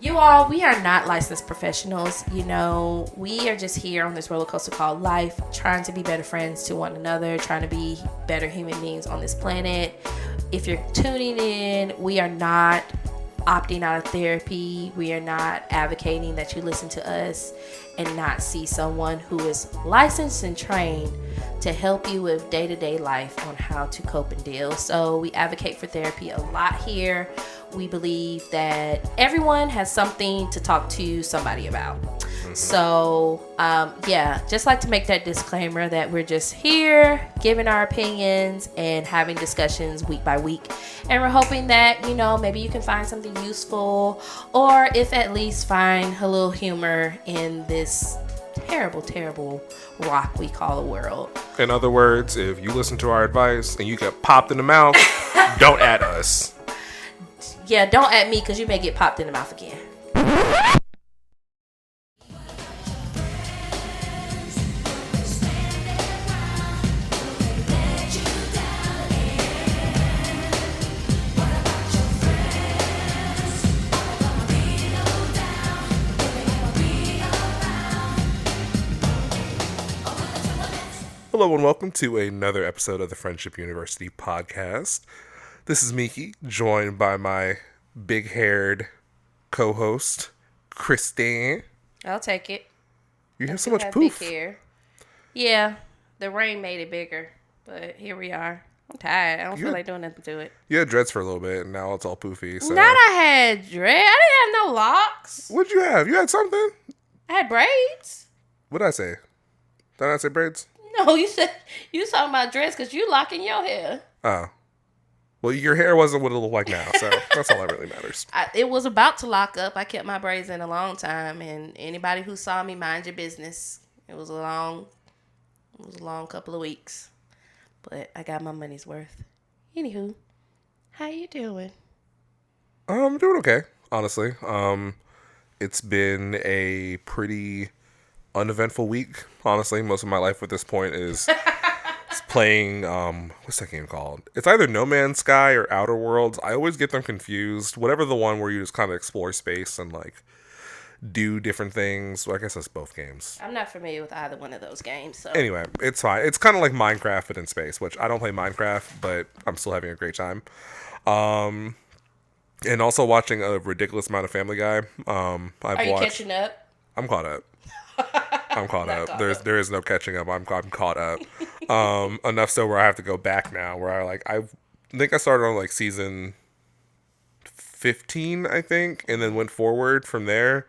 You all, we are not licensed professionals. You know, we are just here on this roller coaster called life, trying to be better friends to one another, trying to be better human beings on this planet. If you're tuning in, we are not opting out of therapy. We are not advocating that you listen to us and not see someone who is licensed and trained to help you with day-to-day life on how to cope and deal. So we advocate for therapy a lot here. We believe that everyone has something to talk to somebody about. So, just like to make that disclaimer that we're just here giving our opinions and having discussions week by week. And we're hoping that, you know, maybe you can find something useful, or if at least find a little humor in this terrible, terrible rock we call the world. In other words, if you listen to our advice and you get popped in the mouth, don't at us. Yeah, don't at me because you may get popped in the mouth again. Hello and welcome to another episode of the Friendship University podcast. This is Miki, joined by my big-haired co-host, Christine. I'll take it. You have so much poof. Big hair. Yeah, the rain made it bigger, but here we are. I'm tired. I don't feel like doing nothing to it. You had dreads for a little bit, and now it's all poofy. So. Not I had dread. I didn't have no locks. What'd you have? You had something? I had braids. What did I say? Did I not say braids? No, you said you was talking about dreads because you locking your hair. Oh. Well, your hair wasn't what it looked like now, so that's all that really matters. It was about to lock up. I kept my braids in a long time, and anybody who saw me, mind your business. It was a long couple of weeks, but I got my money's worth. Anywho, how you doing? I'm doing okay, honestly. It's been a pretty uneventful week, honestly. Most of my life at this point is playing, what's that game called? It's either No Man's Sky or Outer Worlds. I always get them confused. Whatever the one where you just kind of explore space and, like, do different things. Well, I guess that's both games. I'm not familiar with either one of those games, so. Anyway, it's fine. It's kind of like Minecraft, but in space, which I don't play Minecraft, but I'm still having a great time. And also watching a ridiculous amount of Family Guy. Are you catching up? I'm caught up. I'm caught up. There is no catching up. I'm caught up. Enough so where I have to go back now. Where I think I started on like season 15, I think, and then went forward from there.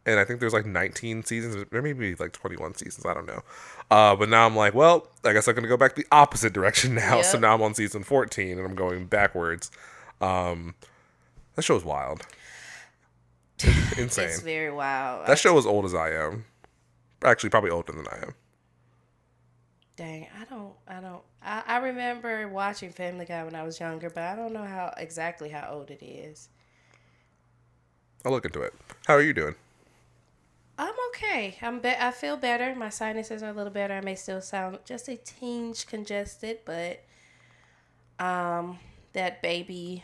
And I think there's like 19 seasons, or maybe like 21 seasons. I don't know. But now I'm like, well, I guess I'm gonna go back the opposite direction now. Yep. So now I'm on season 14 and I'm going backwards. That show's wild. Insane. It's very wild. That show is old as I am. Actually, probably older than I am. Dang, I remember watching Family Guy when I was younger, but I don't know exactly how old it is. I'll look into it. How are you doing? I'm okay. I feel better. My sinuses are a little better. I may still sound just a tinge congested, but that baby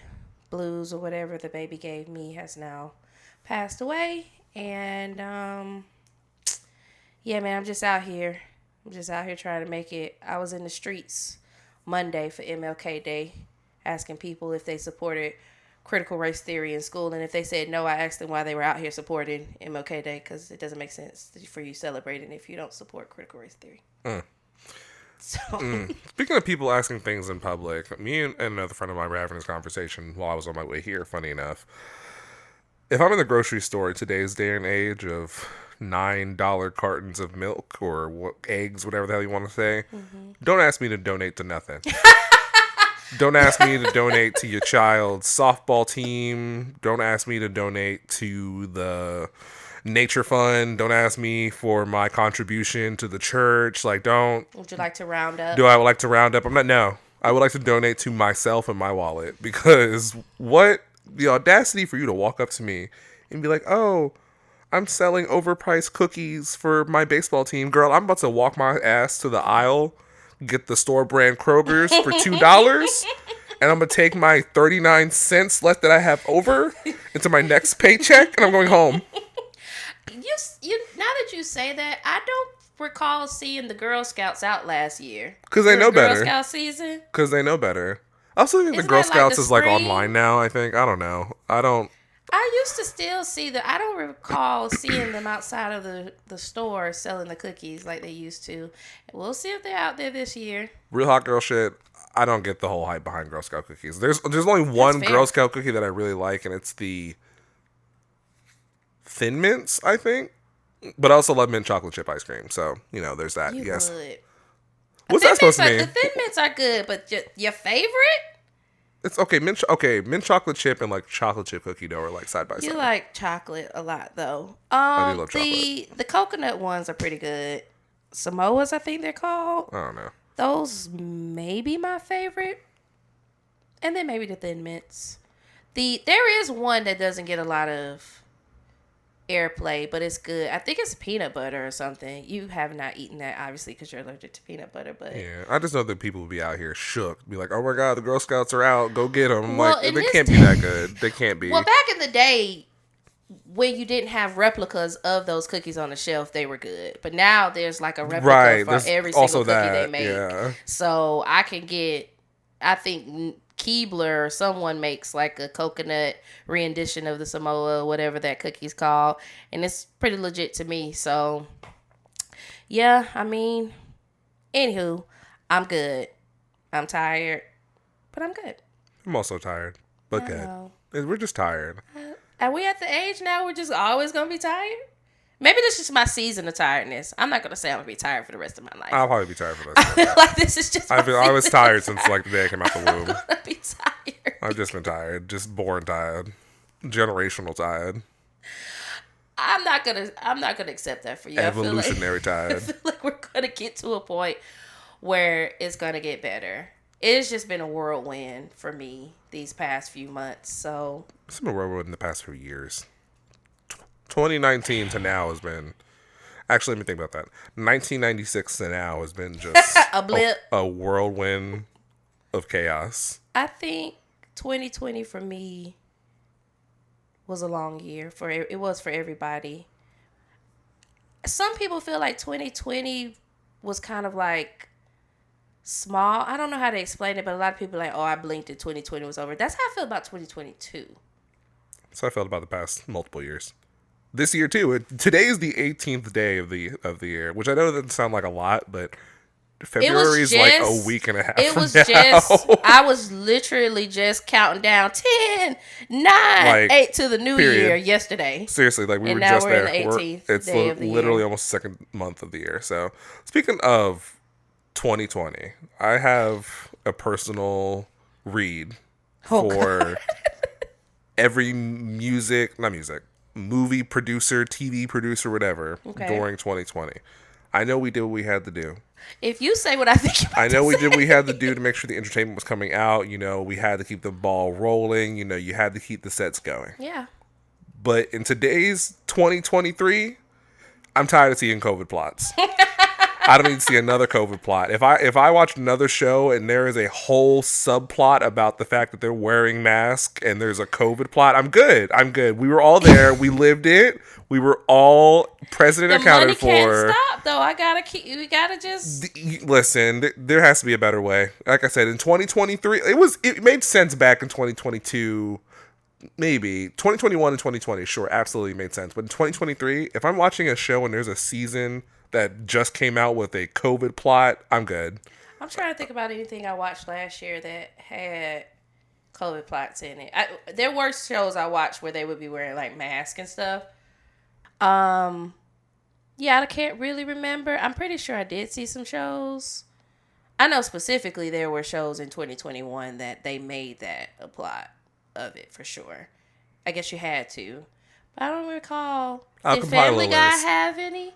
blues or whatever the baby gave me has now passed away. And yeah, man, I'm just out here trying to make it. I was in the streets Monday for MLK Day asking people if they supported critical race theory in school, and if they said no, I asked them why they were out here supporting MLK Day, because it doesn't make sense for you celebrating if you don't support critical race theory. So. Speaking of people asking things in public, me and another friend of mine were having this conversation while I was on my way here, funny enough. If I'm in the grocery store today's day and age of $9 cartons of milk or eggs, whatever the hell you want to say, don't ask me to donate to nothing. Don't ask me to donate to your child's softball team. Don't ask me to donate to the nature fund. Don't ask me for my contribution to the church. Like, don't. Would you like to round up? I would like to round up? No. I would like to donate to myself and my wallet, because what the audacity for you to walk up to me and be like, oh, I'm selling overpriced cookies for my baseball team. Girl, I'm about to walk my ass to the aisle, get the store brand Kroger's for $2, and I'm going to take my 39 cents left that I have over, into my next paycheck, and I'm going home. You now that you say that, I don't recall seeing the Girl Scouts out last year. Because they know better. Girl Scout season. Because they know better. I also think the Isn't Girl that like Scouts the is like spring? online now, I think. I don't know. I used to still see I don't recall seeing them outside of the store selling the cookies like they used to. We'll see if they're out there this year. Real hot girl shit. I don't get the whole hype behind Girl Scout cookies. There's only one fair. Girl Scout cookie that I really like, and it's the Thin Mints, I think. But I also love mint chocolate chip ice cream. So, there's that. You Yes. would. What's that supposed to mean? The Thin Mints are good, but your favorite? It's okay. Mint chocolate chip and like chocolate chip cookie dough are like side by side. You like chocolate a lot, though. I do love chocolate. The coconut ones are pretty good. Samoas, I think they're called. I don't know. Those may be my favorite. And then maybe the Thin Mints. There is one that doesn't get a lot of airplay, but it's good. I think it's peanut butter or something. You have not eaten that, obviously, because you're allergic to peanut butter. But yeah, I just know that people will be out here shook, be like, "Oh my god, the Girl Scouts are out! Go get them!" Well, like they can't be that good. They can't be. Well, back in the day, when you didn't have replicas of those cookies on the shelf, they were good. But now there's like a replica for every single cookie they make. Yeah. So I can get, I think Keebler or someone makes like a coconut rendition of the Samoa, whatever that cookie's called, and it's pretty legit to me. So yeah, I mean, anywho, I'm good. I'm tired, but I'm good. I'm also tired, but good. We're just tired. Are we at the age now we're just always gonna be tired? Maybe this is my season of tiredness. I'm not gonna say I'm gonna be tired for the rest of my life. I'll probably be tired for the rest of my life. Like this is just. I was tired since like the day I came out the womb. I'm gonna be tired. I've just been tired, just born tired, generational tired, I'm not gonna accept that for you. evolutionary tired. I feel like we're gonna get to a point where it's gonna get better. It's just been a whirlwind for me these past few months. So It's been a whirlwind in the past few years. 2019 to now has been. Actually, let me think about that. 1996 to now has been just a blip, a whirlwind of chaos. I think 2020 for me was a long year. It was for everybody. Some people feel like 2020 was kind of like small. I don't know how to explain it, but a lot of people are like, "Oh, I blinked and 2020 was over." That's how I feel about 2022. So I felt about the past multiple years. This year too. Today is the 18th day of the year, which I know doesn't sound like a lot, but February is like a week and a half. I was literally just counting down 10, 9, 8 to the new year yesterday. Seriously, like we and were now just we're there. In the 18th It's day of the literally year. almost the second month of the year. So speaking of 2020, I have a personal read for every movie producer, TV producer, whatever, during 2020. I know we did what we had to do. If you say what I think I know we did what we had to do to make sure the entertainment was coming out. We had to keep the ball rolling. You had to keep the sets going. Yeah. But in today's 2023, I'm tired of seeing COVID plots. I don't need to see another COVID plot. If I watch another show and there is a whole subplot about the fact that they're wearing masks and there's a COVID plot, I'm good. We were all there. We lived it. We were all present and accounted for. The money can't stop, though. We gotta just listen. There has to be a better way. Like I said, in 2023, it made sense back in 2022. Maybe 2021 and 2020, sure, absolutely made sense. But in 2023, if I'm watching a show and there's a season that just came out with a COVID plot, I'm good. I'm trying to think about anything I watched last year that had COVID plots in it. There were shows I watched where they would be wearing like masks and stuff. Yeah, I can't really remember. I'm pretty sure I did see some shows. I know specifically there were shows in 2021 that they made that a plot of it for sure. I guess you had to. But I don't recall. Did Family Guy have any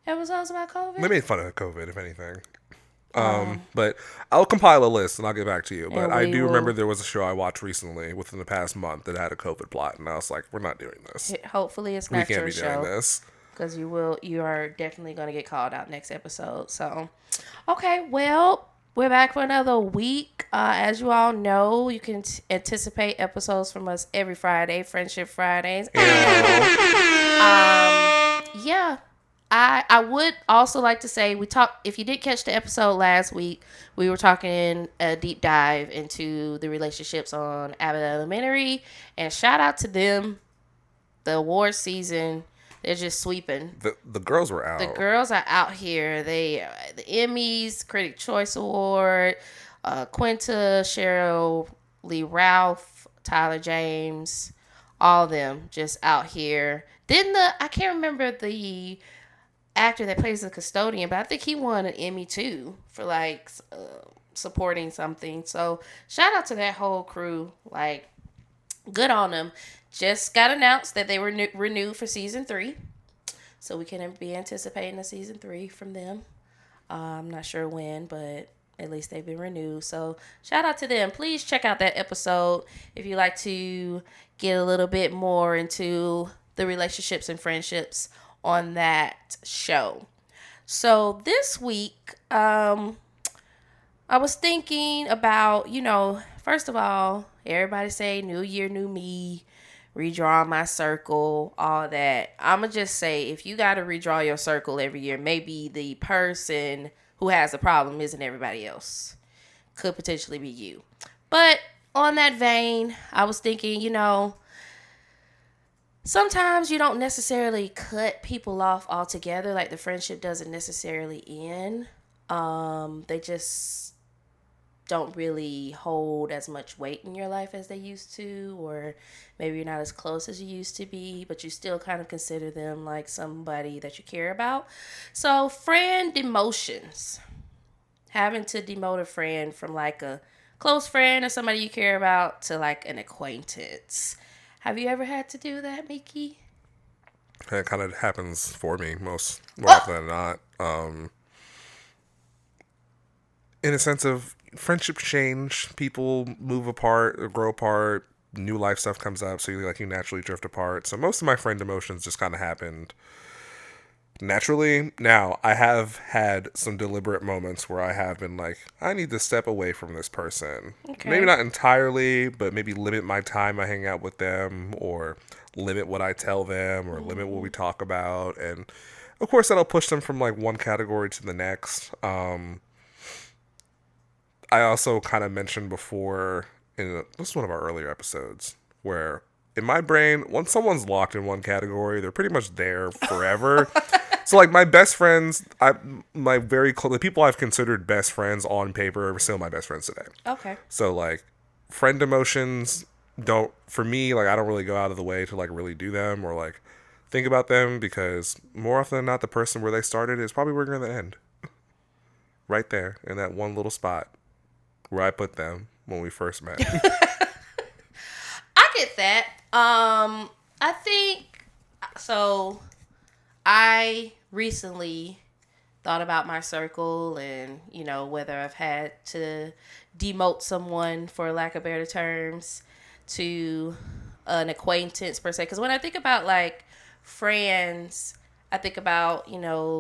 episodes about COVID? They made fun of COVID, if anything. But I'll compile a list and I'll get back to you. But I do remember there was a show I watched recently within the past month that had a COVID plot, and I was like, we're not doing this. Hopefully it's not your show. We can't be doing this. Because you are definitely going to get called out next episode. So, okay, well, We're back for another week. As you all know, you can anticipate episodes from us every Friday, Friendship Fridays. Yeah. I would also like to say we talked. If you did catch the episode last week, we were talking a deep dive into the relationships on Abbott Elementary, and shout out to them. The award season, they're just sweeping. The girls were out. The girls are out here. The Emmys, Critic Choice Award, Quinta, Cheryl Lee Ralph, Tyler James, all of them just out here. I can't remember the actor that plays the custodian, but I think he won an Emmy too for supporting something. So shout out to that whole crew. Like, good on them. Just got announced that they were renewed for season 3. So we can be anticipating a season 3 from them. I'm not sure when, but at least they've been renewed. So shout out to them. Please check out that episode if you like to get a little bit more into the relationships and friendships on that show. So this week, I was thinking about, first of all, everybody say new year, new me, redraw my circle, all that. I'm going to just say, if you got to redraw your circle every year, maybe the person who has a problem isn't everybody else. Could potentially be you. But on that vein, I was thinking, sometimes you don't necessarily cut people off altogether. Like, the friendship doesn't necessarily end. They just don't really hold as much weight in your life as they used to, or maybe you're not as close as you used to be, but you still kind of consider them like somebody that you care about. So friend demotions, having to demote a friend from like a close friend or somebody you care about to like an acquaintance. Have you ever had to do that, Miki? It kind of happens for me more often than not. In a sense of friendship change, people move apart or grow apart, new life stuff comes up, so you naturally drift apart. So most of my friend emotions just kind of happened naturally. Now, I have had some deliberate moments where I have been like, I need to step away from this person. Okay. Maybe not entirely, but maybe limit my time I hang out with them, or limit what I tell them, or limit what we talk about. And of course, that'll push them from like one category to the next. I also kind of mentioned before this is one of our earlier episodes, where in my brain, once someone's locked in one category, they're pretty much there forever. So like my best friends, the people I've considered best friends on paper are still my best friends today. Okay. So like friend emotions for me, like I don't really go out of the way to like really do them or like think about them, because more often than not, the person where they started is probably where you're going to end. Right there in that one little spot where I put them when we first met. I get that. I think so. I recently thought about my circle and, whether I've had to demote someone, for lack of better terms, to an acquaintance per se. Because when I think about like friends, I think about,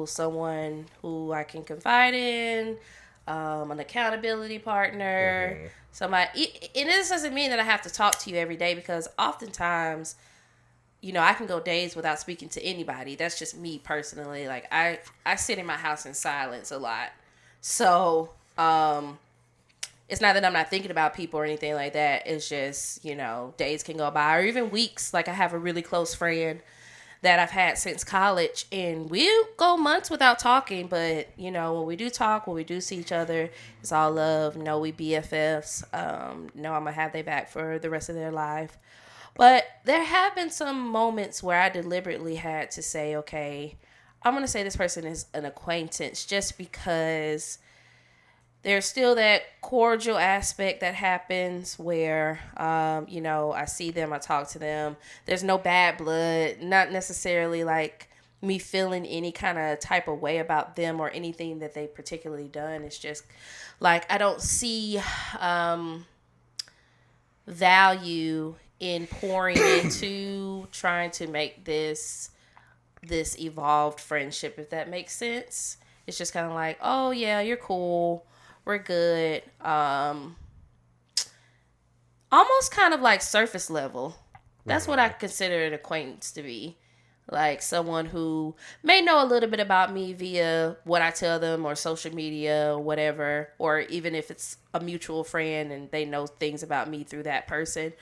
someone who I can confide in, an accountability partner, somebody. And this doesn't mean that I have to talk to you every day, because oftentimes, I can go days without speaking to anybody. That's just me personally. Like I sit in my house in silence a lot. So, it's not that I'm not thinking about people or anything like that. It's just, days can go by, or even weeks. Like I have a really close friend that I've had since college, and we'll go months without talking, but when we do talk, when we do see each other, it's all love. We BFFs. I'm gonna have their back for the rest of their life. But there have been some moments where I deliberately had to say, okay, I'm gonna say this person is an acquaintance, just because there's still that cordial aspect that happens where, I see them, I talk to them. There's no bad blood, not necessarily like me feeling any kind of type of way about them or anything that they particularly done. It's just like I don't see value in pouring into trying to make this evolved friendship, if that makes sense. It's just kind of like, oh yeah, you're cool. We're good. Almost kind of like surface level. That's what I consider an acquaintance to be. Like someone who may know a little bit about me via what I tell them or social media or whatever, or even if it's a mutual friend and they know things about me through that person.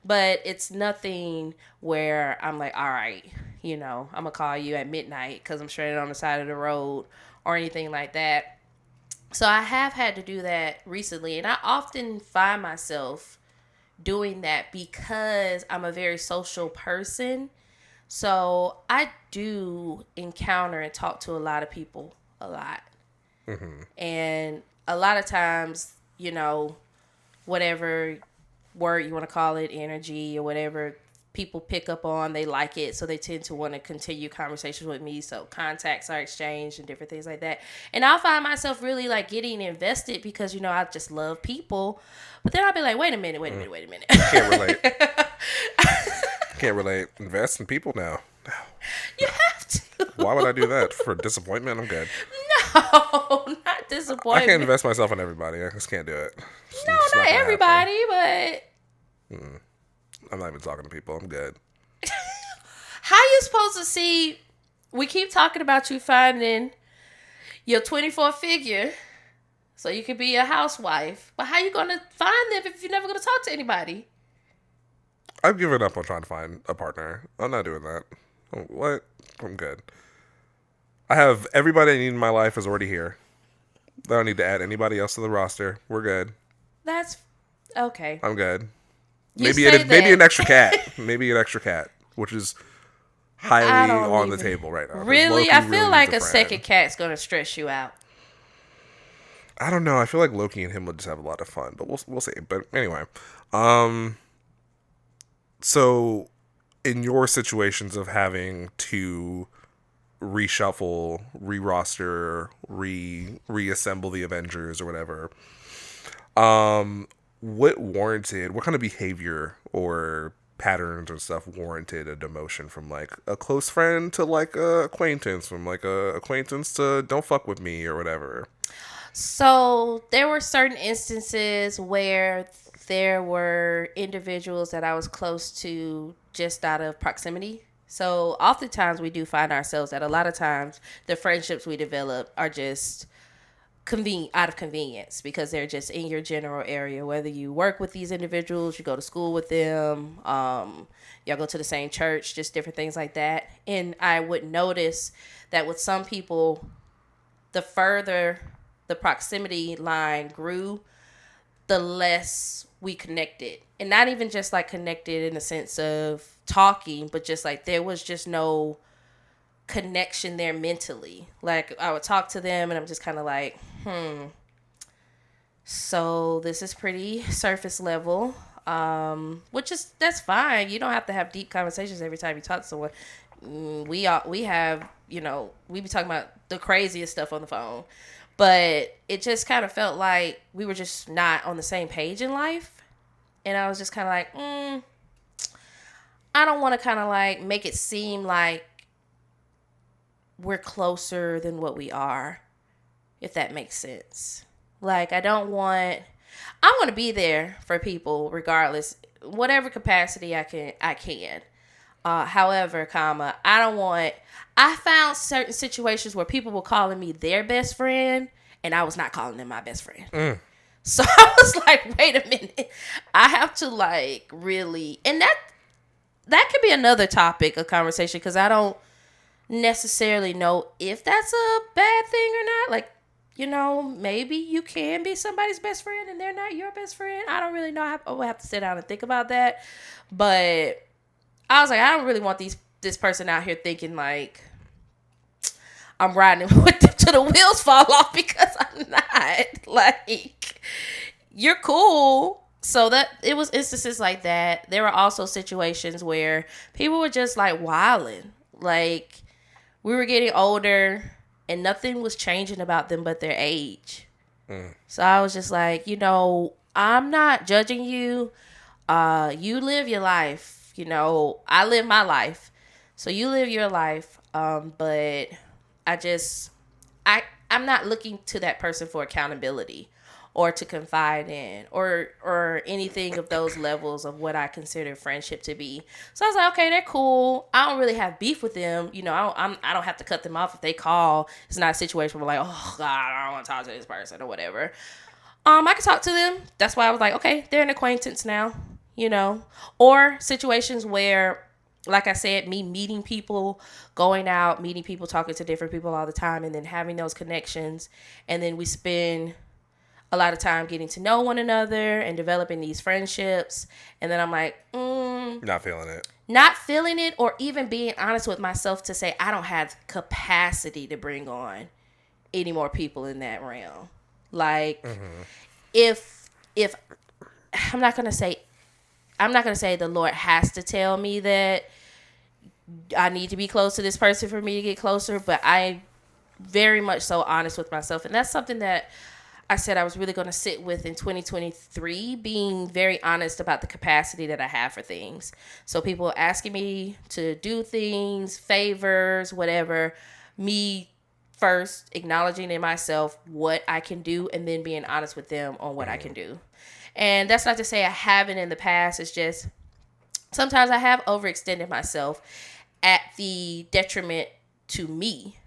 But it's nothing where I'm like, all right, I'm going to call you at midnight because I'm straight on the side of the road or anything like that. So I have had to do that recently. And I often find myself doing that because I'm a very social person. So I do encounter and talk to a lot of people a lot. And a lot of times, whatever word you want to call it, energy or whatever, people pick up on, they like it. So they tend to want to continue conversations with me. So contacts are exchanged and different things like that. And I'll find myself really like getting invested because, I just love people. But then I'll be like, wait a minute. Can't relate. Can't relate. Invest in people now. You have to. Why would I do that? For disappointment? I'm good. No, not disappointment. I can't invest myself in everybody. I just can't do it. No, not everybody, but I'm not even talking to people. I'm good. how you supposed to see? We keep talking about you finding your 24 figure so you could be a housewife. But how you going to find them if you're never going to talk to anybody? I've given up on trying to find a partner. I'm not doing that. What? I'm good. I have everybody I need in my life is already here. I don't need to add anybody else to the roster. We're good. That's okay. I'm good. You Maybe an extra cat. Maybe an extra cat, which is highly on the table right now. Really? I feel like a second cat's going to stress you out. I don't know. I feel like Loki and him would just have a lot of fun, but we'll see. But anyway, so in your situations of having to reshuffle, re-roster, reassemble the Avengers or whatever, what kind of behavior or patterns and stuff warranted a demotion from like a close friend to like a acquaintance, from like a acquaintance to don't fuck with me or whatever? So there were certain instances where there were individuals that I was close to just out of proximity. So oftentimes we do find ourselves that a lot of times the friendships we develop are just out of convenience because they're just in your general area. Whether you work with these individuals, you go to school with them, y'all go to the same church, just different things like that. And I would notice that with some people, the further the proximity line grew, the less we connected. And not even just like connected in the sense of talking, but just like there was just no connection there mentally. Like I would talk to them and I'm just kind of like, so this is pretty surface level, that's fine. You don't have to have deep conversations every time you talk to someone. We have, we be talking about the craziest stuff on the phone. But it just kind of felt like we were just not on the same page in life. And I was just kind of like, I don't want to kind of like make it seem like we're closer than what we are, if that makes sense. Like, I'm going to be there for people regardless, whatever capacity I can. However, I found certain situations where people were calling me their best friend and I was not calling them my best friend. So I was like, wait a minute. I have to like really, and that could be another topic of conversation because I don't necessarily know if that's a bad thing or not. Like, maybe you can be somebody's best friend and they're not your best friend. I don't really know. I would have to sit down and think about that. But I was like, I don't really want this person out here thinking like I'm riding with them till the wheels fall off because I'm not. Like, you're cool. So that it was instances like that. There were also situations where people were just like wilding. Like, we were getting older and nothing was changing about them but their age. So I was just like, I'm not judging you. You live your life. I live my life. So you live your life. But I'm not looking to that person for accountability or to confide in or anything of those levels of what I consider friendship to be. So I was like, okay, they're cool. I don't really have beef with them. You know, I don't have to cut them off if they call. It's not a situation where I'm like, oh God, I don't want to talk to this person or whatever. I can talk to them. That's why I was like, okay, they're an acquaintance now, you know. Or situations where, like I said, me meeting people, going out, meeting people, talking to different people all the time, and then having those connections. And then we spend a lot of time getting to know one another and developing these friendships. And then I'm like, not feeling it. Not feeling it, or even being honest with myself to say I don't have capacity to bring on any more people in that realm. Like, if I'm not gonna say the Lord has to tell me that I need to be close to this person for me to get closer, but I very much so honest with myself. And that's something that I said I was really going to sit with in 2023, being very honest about the capacity that I have for things. So people asking me to do things, favors, whatever, me first acknowledging in myself what I can do and then being honest with them on what I can do. And that's not to say I haven't in the past. It's just sometimes I have overextended myself at the detriment to me.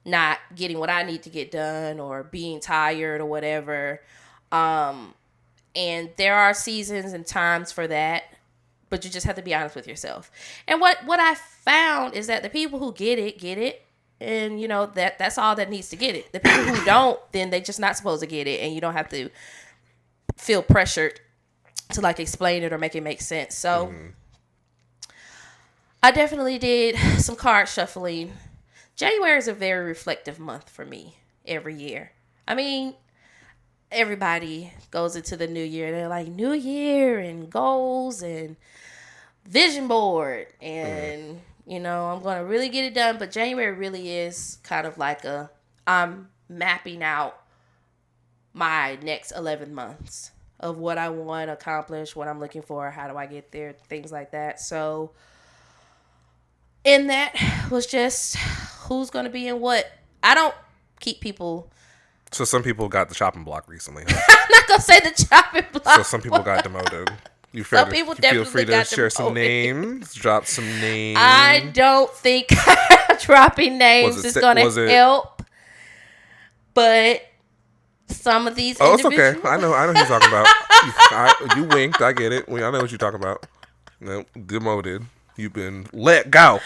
Not getting what I need to get done or being tired or whatever. And there are seasons and times for that, but you just have to be honest with yourself. And what I found is that the people who get it. And, you know, that's all that needs to get it. The people who don't, then they just not supposed to get it. And you don't have to feel pressured to, like, explain it or make it make sense. So I definitely did some card shuffling. January is a very reflective month for me every year. I mean, everybody goes into the new year. They're like, new year and goals and vision board. And, you know, I'm going to really get it done. But January really is kind of like I'm mapping out my next 11 months of what I want to accomplish, what I'm looking for, how do I get there, things like that. So, and that was just who's going to be in what. I don't keep people. So some people got the chopping block recently. Huh? I'm not going to say the chopping block. So some people got demoted. You some people definitely feel free to share demoted. some names, drop some names. I don't think dropping names is going to help. But some of these individuals. It's okay. I know who you're talking about. You winked. I get it. I know what you're talking about. No, demoted. You've been let go.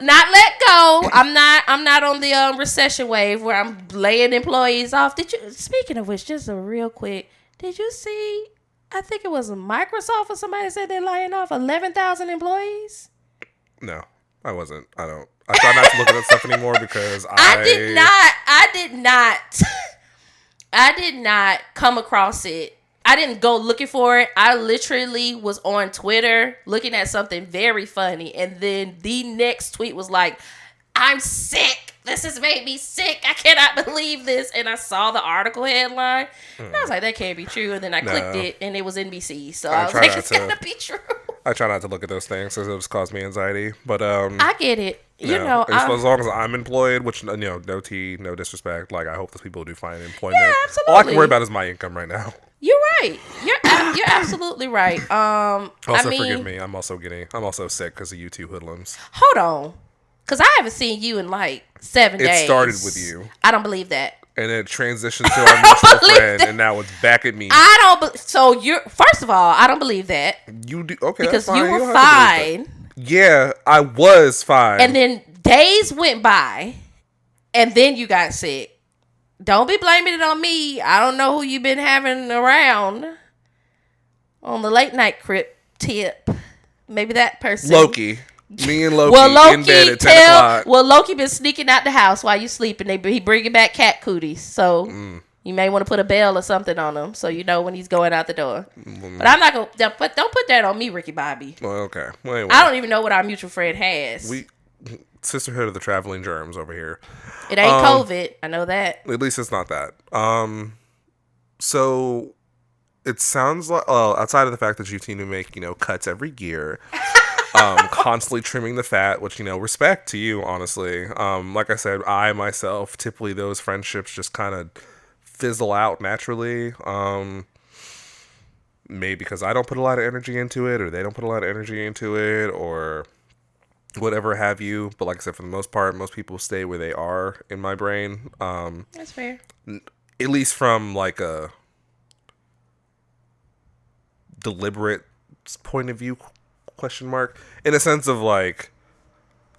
Not let go. I'm not on the recession wave where I'm laying employees off. Speaking of which, just a real quick, did you see? I think it was Microsoft or somebody said they're laying off 11,000 employees. No, I wasn't. I try not to look at that stuff anymore because I did not come across it. I didn't go looking for it. I literally was on Twitter looking at something very funny. And then the next tweet was like, I'm sick. This has made me sick. I cannot believe this. And I saw the article headline. And I was like, that can't be true. And then I clicked it and it was NBC. So I was like, it's got to be true. I try not to look at those things because it just cause me anxiety. But I get it. You know, as long as I'm employed, which, you know, no tea, no disrespect. Like, I hope those people do find employment. Yeah, absolutely. All I can worry about is my income right now. You're right. You're absolutely right. Forgive me. I'm also sick because of you two hoodlums. Hold on, because I haven't seen you in like 7 days. It started with you. I don't believe that. And it transitioned to our mutual friend, and now it's back at me. So first of all, I don't believe that. You do okay because that's fine. You were fine. Yeah, I was fine. And then days went by, and then you got sick. Don't be blaming it on me. I don't know who you've been having around on the late night crip tip. Maybe that person. Loki. Me and Loki in bed at 10 o'clock. Well, Loki been sneaking out the house while you sleeping. He bringing back cat cooties. So you may want to put a bell or something on him so you know when he's going out the door. But I'm not going to. Don't put that on me, Ricky Bobby. Well, okay. Well, anyway. I don't even know what our mutual friend has. Sisterhood of the Traveling Germs over here. It ain't COVID. I know that. At least it's not that. So it sounds like, outside of the fact that you seem to make, cuts every year, constantly trimming the fat, which, respect to you, honestly. Like I said, I myself, typically those friendships just kind of fizzle out naturally. Maybe because I don't put a lot of energy into it, or they don't put a lot of energy into it, or whatever have you. But like I said, for the most part, most people stay where they are in my brain. That's fair. At least from like a deliberate point of view, question mark, in a sense of like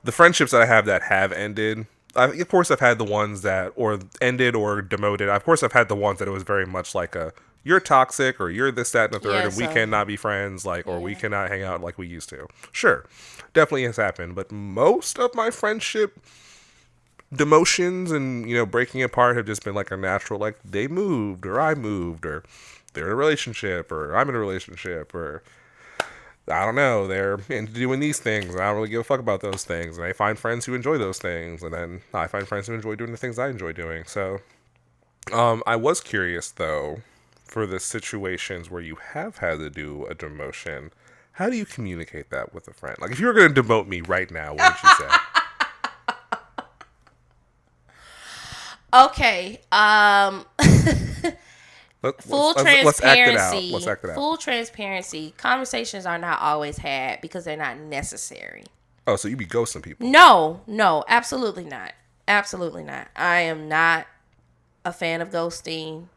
the friendships that I have that have ended. Of course, I've had the ones that or ended or demoted. Of course, I've had the ones that it was very much like a you're toxic or you're this, that, and the third, Yeah, and we so cannot be friends, like, or we yeah. cannot hang out like we used to. Sure, definitely has happened, but most of my friendship demotions and breaking apart have just been like a natural, like they moved or I moved or they're in a relationship or I'm in a relationship or I don't know, they're into doing these things and I don't really give a fuck about those things, and I find friends who enjoy those things, and then I find friends who enjoy doing the things I enjoy doing. So I was curious though, for the situations where you have had to do a demotion, how do you communicate that with a friend? Like if you were going to demote me right now, what would you say? Okay. Full Let's act it out. Let's transparency. act it out. Full transparency. Conversations are not always had because they're not necessary. Oh, so you be ghosting people? No, absolutely not. Absolutely not. I am not a fan of ghosting.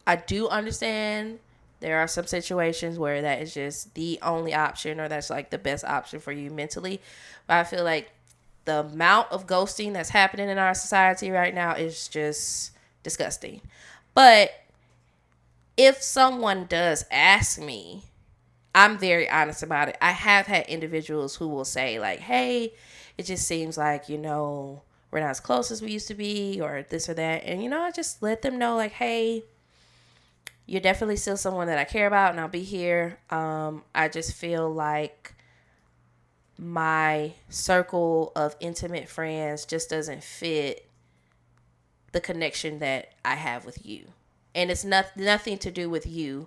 I do understand there are some situations where that is just the only option, or that's like the best option for you mentally. But I feel like the amount of ghosting that's happening in our society right now is just disgusting. But if someone does ask me, I'm very honest about it. I have had individuals who will say like, hey, it just seems like, we're not as close as we used to be, or this or that. And, I just let them know like, hey, you're definitely still someone that I care about and I'll be here. I just feel like my circle of intimate friends just doesn't fit the connection that I have with you. And it's nothing to do with you.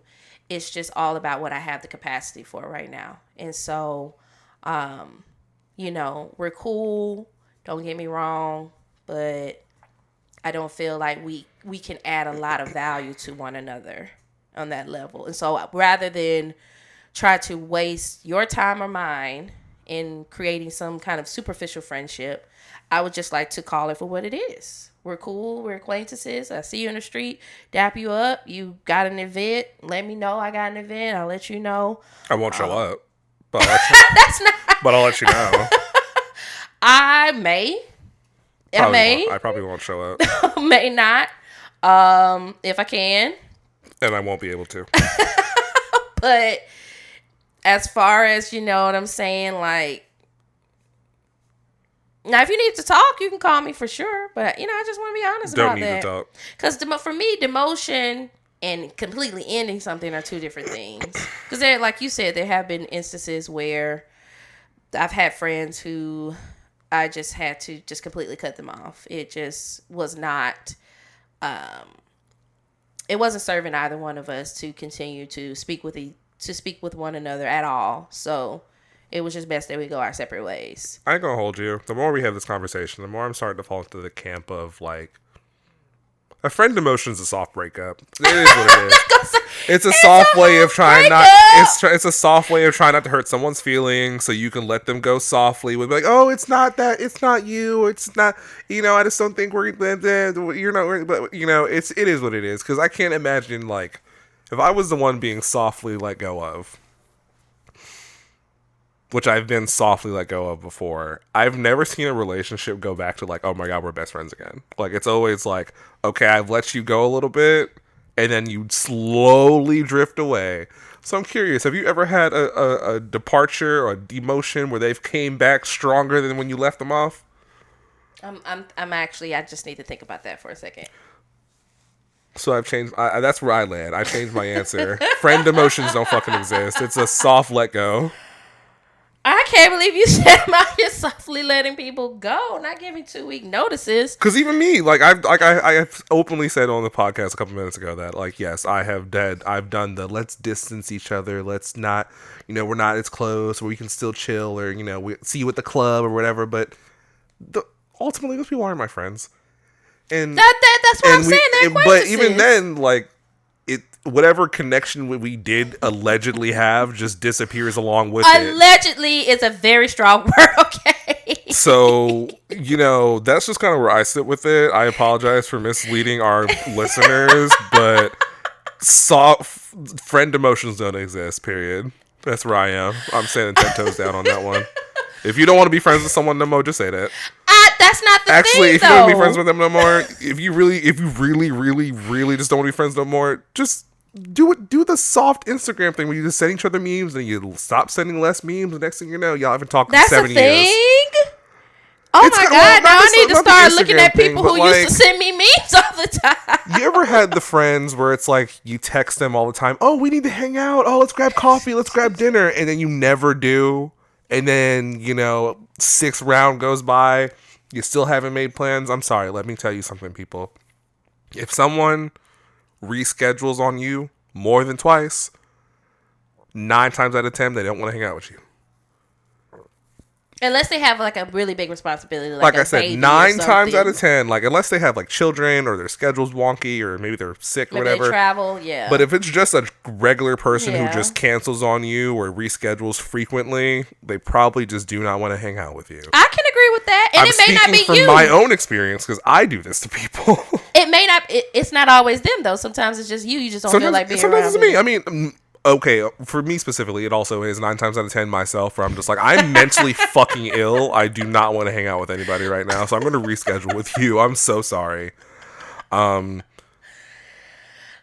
It's just all about what I have the capacity for right now. And so, we're cool. Don't get me wrong. But I don't feel like we can add a lot of value to one another on that level. And so rather than try to waste your time or mine in creating some kind of superficial friendship, I would just like to call it for what it is. We're cool. We're acquaintances. I see you in the street, dap you up. You got an event. Let me know I got an event. I'll let you know. I won't show up, but That's not. but I'll let you know. I may. I probably won't show up. May not. If I can. And I won't be able to. But as far as, you know what I'm saying, like, now if you need to talk, you can call me for sure. But, I just want to be honest about that. Don't need to talk. Because for me, demotion and completely ending something are two different things. Because like you said, there have been instances where I've had friends who I just had to just completely cut them off. It just was not, it wasn't serving either one of us to continue to speak with one another at all. So it was just best that we go our separate ways. I ain't gonna hold you. The more we have this conversation, the more I'm starting to fall into the camp of like, a friend demotion's a soft breakup. It is what it is. It's a soft way of trying not. It's a soft way of trying not to hurt someone's feelings, so you can let them go softly with like, oh, it's not that, it's not you, it's not, I just don't think you're not, but it is what it is. Because I can't imagine like, if I was the one being softly let go of, which I've been softly let go of before, I've never seen a relationship go back to like, oh my God, we're best friends again. Like, it's always like, okay, I've let you go a little bit, and then you slowly drift away. So I'm curious, have you ever had a departure or a demotion where they've came back stronger than when you left them off? I'm actually, I just need to think about that for a second. So I've changed, that's where I land. I changed my answer. Friend demotions don't fucking exist. It's a soft let go. I can't believe you said about you're softly letting people go, not giving 2-week notices. Because even me, I have openly said on the podcast a couple minutes ago that like, yes, I've done the let's distance each other, let's not, we're not as close, or we can still chill, or we see you at the club or whatever. But ultimately, those people aren't my friends. And that's what I'm saying. They're but acquaintances. even then, like, whatever connection we did allegedly have just disappears along with it. Allegedly is a very strong word, okay? So, that's just kind of where I sit with it. I apologize for misleading our listeners, but friend emotions don't exist, period. That's where I am. I'm standing 10 toes down on that one. If you don't want to be friends with someone no more, just say that. That's not the Actually, thing, if you don't want to be friends with them no more, if you really, really, really just don't want to be friends no more, just do the soft Instagram thing where you just send each other memes and you stop sending less memes. The next thing you know, y'all haven't talked in 7 years. That's a thing? Oh my God, now I need to start looking at people who used to send me memes all the time. You ever had the friends where it's like you text them all the time, oh, we need to hang out, oh, let's grab coffee, let's grab dinner, and then you never do, and then, 6th round goes by, you still haven't made plans? I'm sorry, let me tell you something, people. If someone reschedules on you more than twice, 9 times out of 10, they don't want to hang out with you. Unless they have like a really big responsibility, like I said, 9 times out of 10, like unless they have like children or their schedule's wonky or maybe they're sick or whatever. They travel, yeah. But if it's just a regular person who just cancels on you or reschedules frequently, they probably just do not want to hang out with you. I can agree with that, and it may not be from my own experience because I do this to people. It may not. It's not always them though. Sometimes it's just you. You just don't feel like being around. Sometimes it's me. I mean. Okay, for me specifically, it also is 9 times out of 10 myself, where I'm just like, I'm mentally fucking ill. I do not want to hang out with anybody right now, so I'm going to reschedule with you. I'm so sorry.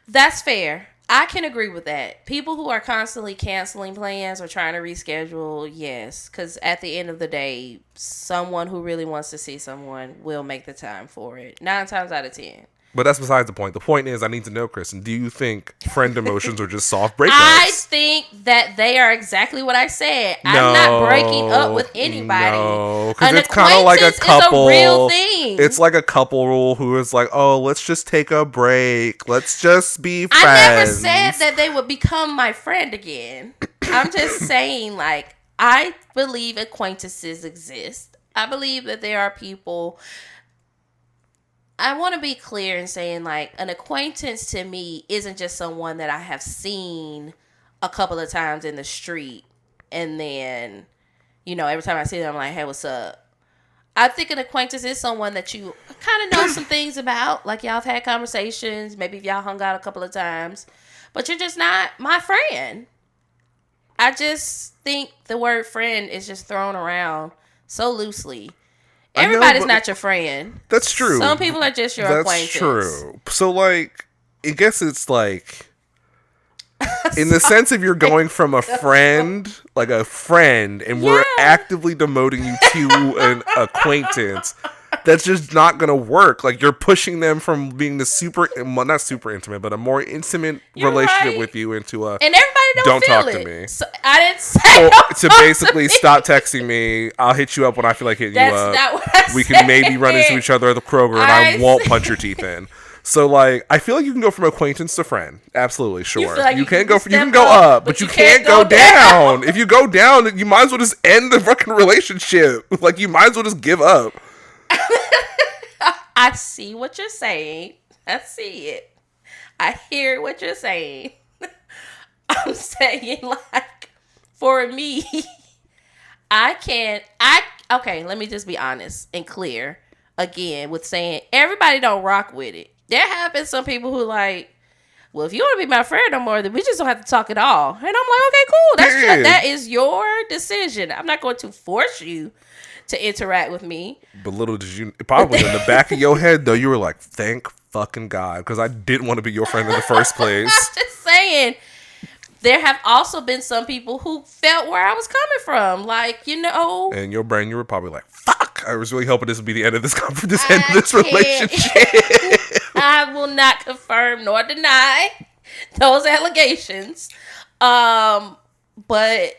That's fair. I can agree with that. People who are constantly canceling plans or trying to reschedule, yes, because at the end of the day, someone who really wants to see someone will make the time for it. 9 times out of 10. But that's besides the point. The point is, I need to know, Kristen, do you think friend emotions are just soft breakups? I think that they are exactly what I said. I'm not breaking up with anybody. No, because it's kind of like a couple. Is a real thing. It's like a couple who is like, oh, let's just take a break. Let's just be friends. I never said that they would become my friend again. I'm just saying, like, I believe acquaintances exist. I believe that there are people... I want to be clear in saying, like, an acquaintance to me isn't just someone that I have seen a couple of times in the street. And then, every time I see them, I'm like, hey, what's up? I think an acquaintance is someone that you kind of know some things about. Like, y'all have had conversations. Maybe y'all hung out a couple of times. But you're just not my friend. I just think the word friend is just thrown around so loosely. Everybody's not your friend. That's true. Some people are just your acquaintance. That's true. So, like, I guess it's like, in the sense of you're going from a friend, like a friend, and we're actively demoting you to an acquaintance. That's just not going to work. Like, you're pushing them from being the not super intimate, but a more intimate relationship with you into a... And everybody don't talk it. to me. So, I didn't say to basically stop texting me. I'll hit you up when I feel like hitting you up. That's not what I We can maybe run into each other at the Kroger and I won't punch your teeth in. So, like, I feel like you can go from acquaintance to friend. Absolutely, sure. You can go up, but you can't go down. If you go down, you might as well just end the fucking relationship. Like, you might as well just give up. I see what you're saying. I see it. I hear what you're saying. I'm saying, like, for me, okay, let me just be honest and clear again with saying everybody don't rock with it. There have been some people who like, well, if you want to be my friend no more, then we just don't have to talk at all. And I'm like, okay, cool. That is your decision. I'm not going to force you to interact with me. But little did you, probably in the back of your head, though, you were like, thank fucking God, because I didn't want to be your friend in the first place. I'm just saying, there have also been some people who felt where I was coming from. Like, And in your brain, you were probably like, fuck, I was really hoping this would be the end of this end of this relationship. I will not confirm nor deny those allegations. But...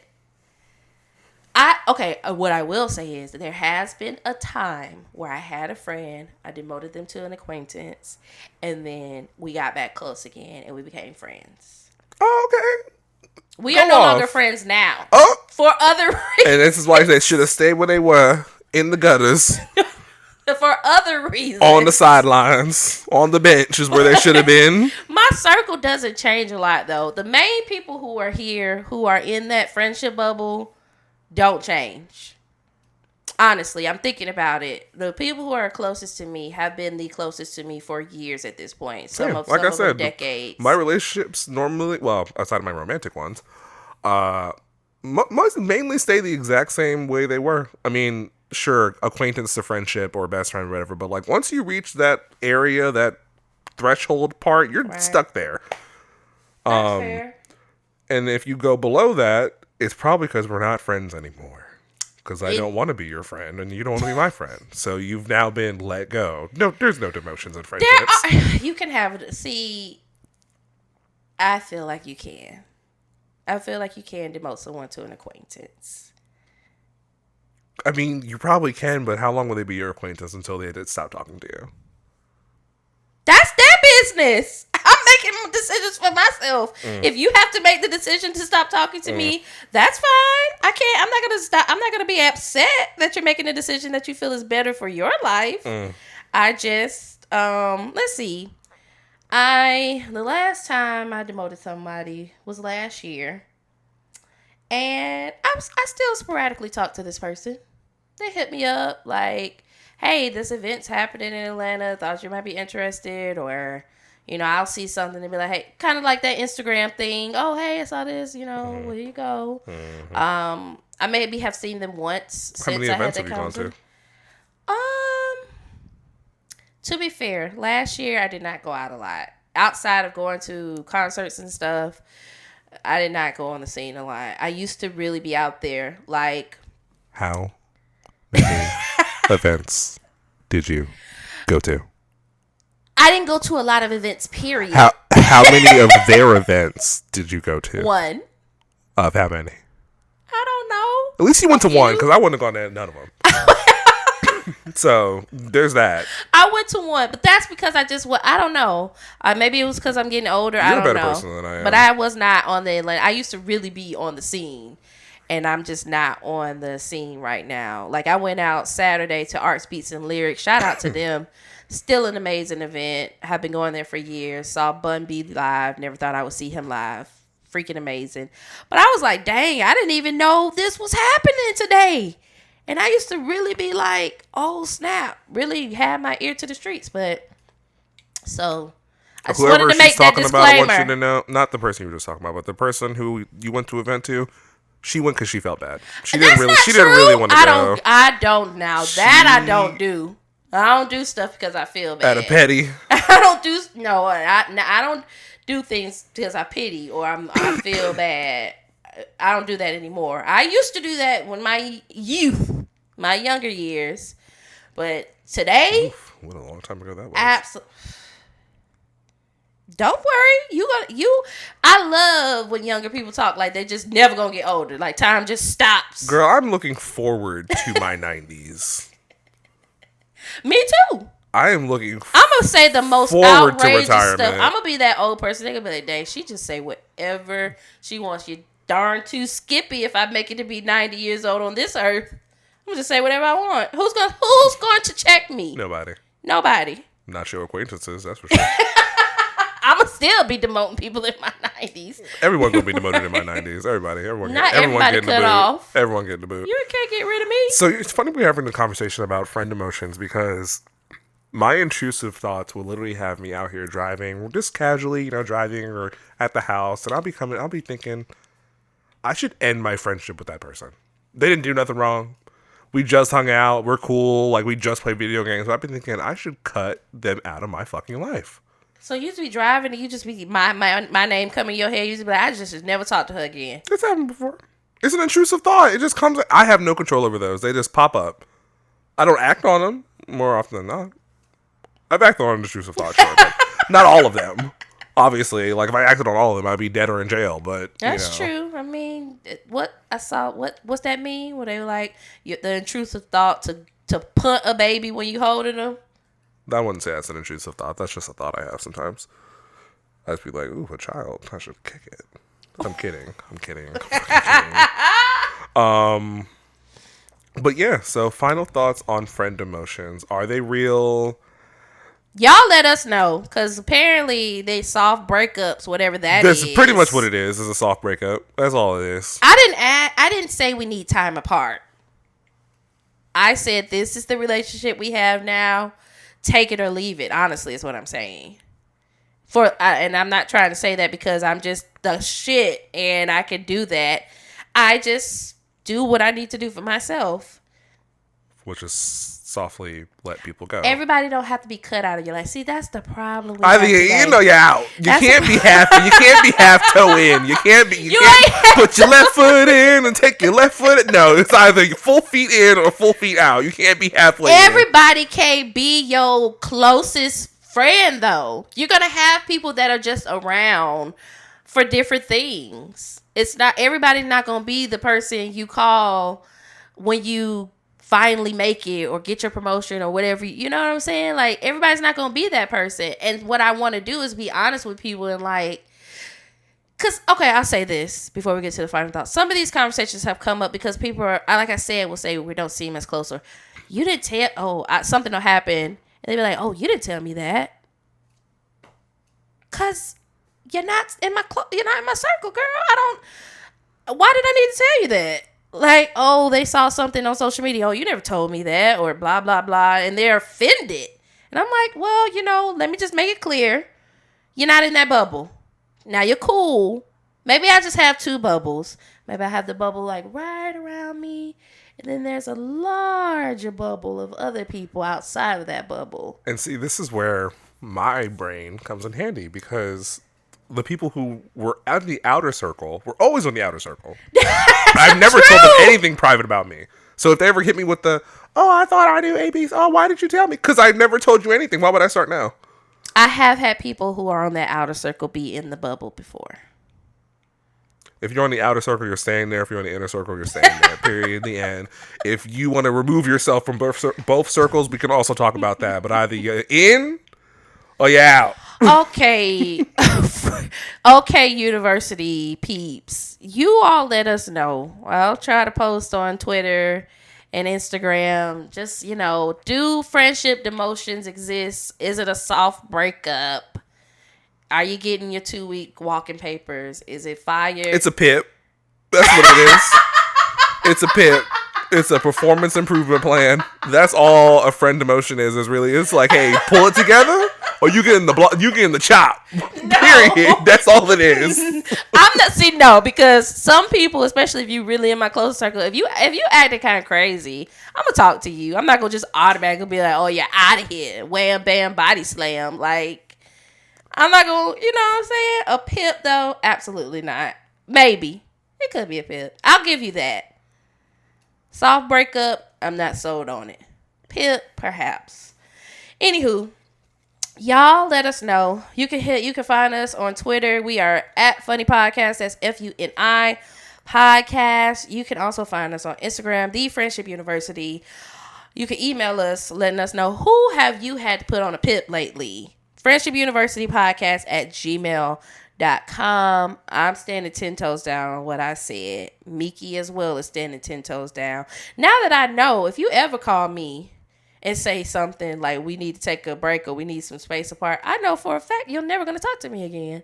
what I will say is that there has been a time where I had a friend, I demoted them to an acquaintance, and then we got back close again and we became friends. Oh, okay. We are no longer friends now. Oh. For other reasons. And this is why they should have stayed where they were, in the gutters. for other reasons. On the sidelines, on the bench is where they should have been. My circle doesn't change a lot, though. The main people who are here, who are in that friendship bubble, don't change. Honestly, I'm thinking about it. The people who are closest to me have been the closest to me for years at this point. Some of them decades. My relationships normally, well, outside of my romantic ones, mainly stay the exact same way they were. I mean, sure, acquaintance to friendship or best friend or whatever, but like once you reach that area, that threshold part, you're stuck there. That's fair. And if you go below that, it's probably because we're not friends anymore. Because I don't want to be your friend, and you don't want to be my friend. So you've now been let go. No, there's no demotions in friendships. You can have it. See, I feel like you can. I feel like you can demote someone to an acquaintance. I mean, you probably can, but how long will they be your acquaintance until they stop talking to you? That's their business. I'm making decisions for myself. If you have to make the decision to stop talking to me, that's fine. I can't. I'm not gonna stop. I'm not gonna be upset that you're making a decision that you feel is better for your life. I just let's see. The last time I demoted somebody was last year, and I still sporadically talk to this person. They hit me up like, hey, this event's happening in Atlanta. Thought you might be interested. Or, you know, I'll see something and be like, hey, kind of like that Instagram thing. Oh, hey, I saw this. You know, where you go? I maybe have seen them once How since many I events had that have you gone to. To be fair, last year I did not go out a lot. Outside of going to concerts and stuff, I did not go on the scene a lot. I used to really be out there. Like, how many events did you go to? I didn't go to a lot of events, period. How many of their events did you go to? One. Of how many? I don't know. At least you went to one, because I wouldn't have gone to none of them. So there's that. I went to one, but that's because I don't know. Maybe it was because I'm getting older. You're I don't know. a better person than I am. But I was not on the Atlanta. I used to really be on the scene, and I'm just not on the scene right now. Like, I went out Saturday to Arts, Beats, and Lyrics. Shout out to them. Still an amazing event. Have been going there for years. Saw Bun B live. Never thought I would see him live. Freaking amazing. But I was like, dang, I didn't even know this was happening today. And I used to really be like, oh, snap. Really have my ear to the streets. But, so, I just wanted to make that disclaimer. I want you to know, not the person you were just talking about, but the person who you went to an event to, she went because she felt bad. She didn't really want to go. I don't now. That I don't do. I don't do stuff because I feel bad. At a petty. I don't do things because I pity or I feel bad. I don't do that anymore. I used to do that when my younger years, but today, oof, what a long time ago that was. Absolutely. Don't worry, I love when younger people talk like they just never gonna get older. Like time just stops. Girl, I'm looking forward to my 90s. Me too. I am looking. I'm gonna say the most outrageous stuff. I'm gonna be that old person. They're gonna be like, "Dang, she just say whatever she wants." You darn too skippy. If I make it to be 90 years old on this earth, I'm gonna just say whatever I want. Who's going to check me? Nobody. Not your acquaintances, that's for sure. I'm gonna still be demoting people in my 90s. Everyone gonna be demoted in my 90s. Everybody getting cut off. Everyone getting the boot. You can't get rid of me. So it's funny we're having a conversation about friend emotions because my intrusive thoughts will literally have me out here driving, just casually, driving or at the house, and I'll be thinking, I should end my friendship with that person. They didn't do nothing wrong. We just hung out. We're cool. Like, we just played video games. So I've been thinking I should cut them out of my fucking life. So you just be driving and you just be my name come in your head. You just be like, I just should never talk to her again. It's happened before. It's an intrusive thought. It just comes. I have no control over those. They just pop up. I don't act on them more often than not. I've acted on intrusive thoughts, sure, but not all of them. Obviously, like if I acted on all of them, I'd be dead or in jail. But that's true. I mean, what's that mean? Where they were like the intrusive thought to punt a baby when you holding them. I wouldn't say that's an intrusive thought. That's just a thought I have sometimes. I'd be like, ooh, a child. I should kick it. I'm kidding. But yeah, so final thoughts on friend emotions. Are they real? Y'all let us know, because apparently they soft breakups, whatever that That's is. pretty much what it is a soft breakup. That's all it is. I didn't say we need time apart. I said this is the relationship we have now. Take it or leave it. Honestly, is what I'm saying. And I'm not trying to say that because I'm just the shit and I can do that. I just do what I need to do for myself. Which is softly let people go. Everybody don't have to be cut out of your life. See, that's the problem. I think you're out. You can't be half toe in. You can't put your left foot in and take your left foot in. No, it's either full feet in or full feet out. You can't be halfway. Everybody can't be your closest friend though. You're gonna have people that are just around for different things. It's not everybody's not gonna be the person you call when you finally make it or get your promotion or whatever. You know what I'm saying? Like, everybody's not gonna be that person. And what I want to do is be honest with people and like, because okay, I'll say this before we get to the final thoughts. Some of these conversations have come up because people are, like I said, will say we don't seem as closer. You didn't tell. Something will happen and they be like, oh, you didn't tell me that. Cause you're not in my circle, girl. Why did I need to tell you that? Like, oh, they saw something on social media. Oh, you never told me that, or blah, blah, blah. And they're offended. And I'm like, well, let me just make it clear. You're not in that bubble. Now you're cool. Maybe I just have two bubbles. Maybe I have the bubble like right around me. And then there's a larger bubble of other people outside of that bubble. And see, this is where my brain comes in handy because the people who were at the outer circle were always on the outer circle. I've never told them anything private about me. So if they ever hit me with the, oh, I thought I knew ABs. Oh, why did you tell me? Because I've never told you anything. Why would I start now? I have had people who are on that outer circle be in the bubble before. If you're on the outer circle, you're staying there. If you're on the inner circle, you're staying there. Period. The end. If you want to remove yourself from both circles, we can also talk about that. But either you're in or you're out. Okay. Okay, university peeps. You all let us know. I'll try to post on Twitter and Instagram. Just, do friendship demotions exist? Is it a soft breakup? Are you getting your 2-week walking papers? Is it fired? It's a PIP. That's what it is. It's a PIP. It's a performance improvement plan. That's all a friend demotion is. It's like, hey, pull it together, or you get in the chop. No. Period. That's all it is. I'm not no, because some people, especially if you really in my close circle, if you acting kind of crazy, I'm gonna talk to you. I'm not gonna just automatically be like, oh, you're out of here, wham bam body slam. Like, I'm not gonna, you know what I'm saying? A pip though, absolutely not. Maybe it could be a pip. I'll give you that. Soft breakup, I'm not sold on it. Pip, perhaps. Anywho, y'all let us know. You can find us on Twitter. We are at Funny Podcast. That's FUNI Podcast. You can also find us on Instagram, The Friendship University. You can email us letting us know who have you had to put on a pip lately. Friendship University Podcast at gmail.com. I'm standing 10 toes down on what I said. Miki as well is standing 10 toes down. Now that I know, if you ever call me and say something like we need to take a break or we need some space apart, I know for a fact you're never going to talk to me again.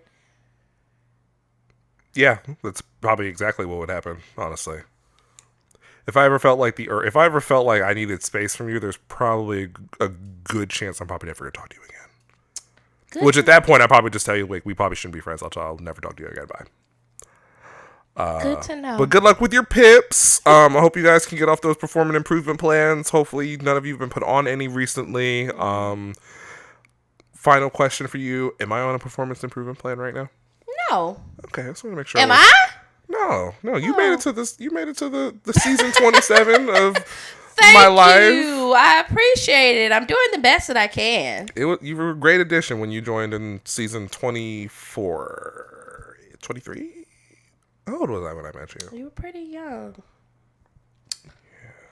Yeah, that's probably exactly what would happen, honestly. If I ever felt like I needed space from you, there's probably a good chance I'm probably never going to talk to you again. Good. Which at that point, I'd probably just tell you, like, we probably shouldn't be friends. I'll never talk to you again. Bye. Good to know. But good luck with your pips. I hope you guys can get off those performance improvement plans. Hopefully, none of you have been put on any recently. Final question for you: am I on a performance improvement plan right now? No. Okay, I just want to make sure. Am I? No. You made it to this. You made it to the season 27 of. Thank my life. you. I appreciate it. I'm doing the best that I can. You were a great addition when you joined in season 24. 23? How old was I when I met you? You were pretty young. Yeah.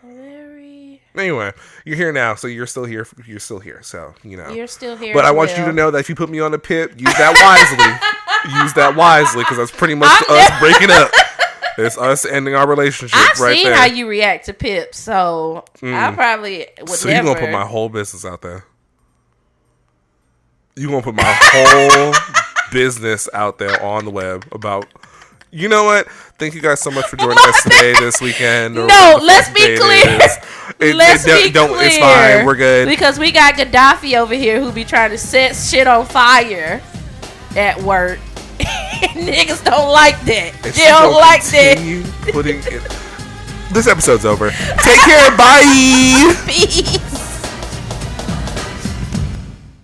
Very. Anyway, you're here now, so you're still here. You're still here, so, You're still here. But I want you to know that if you put me on a pip, use that wisely. Use that wisely, because that's pretty much us breaking up. It's us ending our relationship I've right seen there. how you react to pips, so I probably would So never. you gonna put my whole business out there? You gonna put my whole business out there on the web about? You know what? Thank you guys so much for joining us today, this weekend. Or No, whatever the let's fuck be day it clear. is. Let's be don't, clear. It's fine. We're good. Because we got Gaddafi over here who be trying to set shit on fire at work. Niggas don't like that. And They don't like that. continue putting it. This episode's over. Take care. Bye. Peace.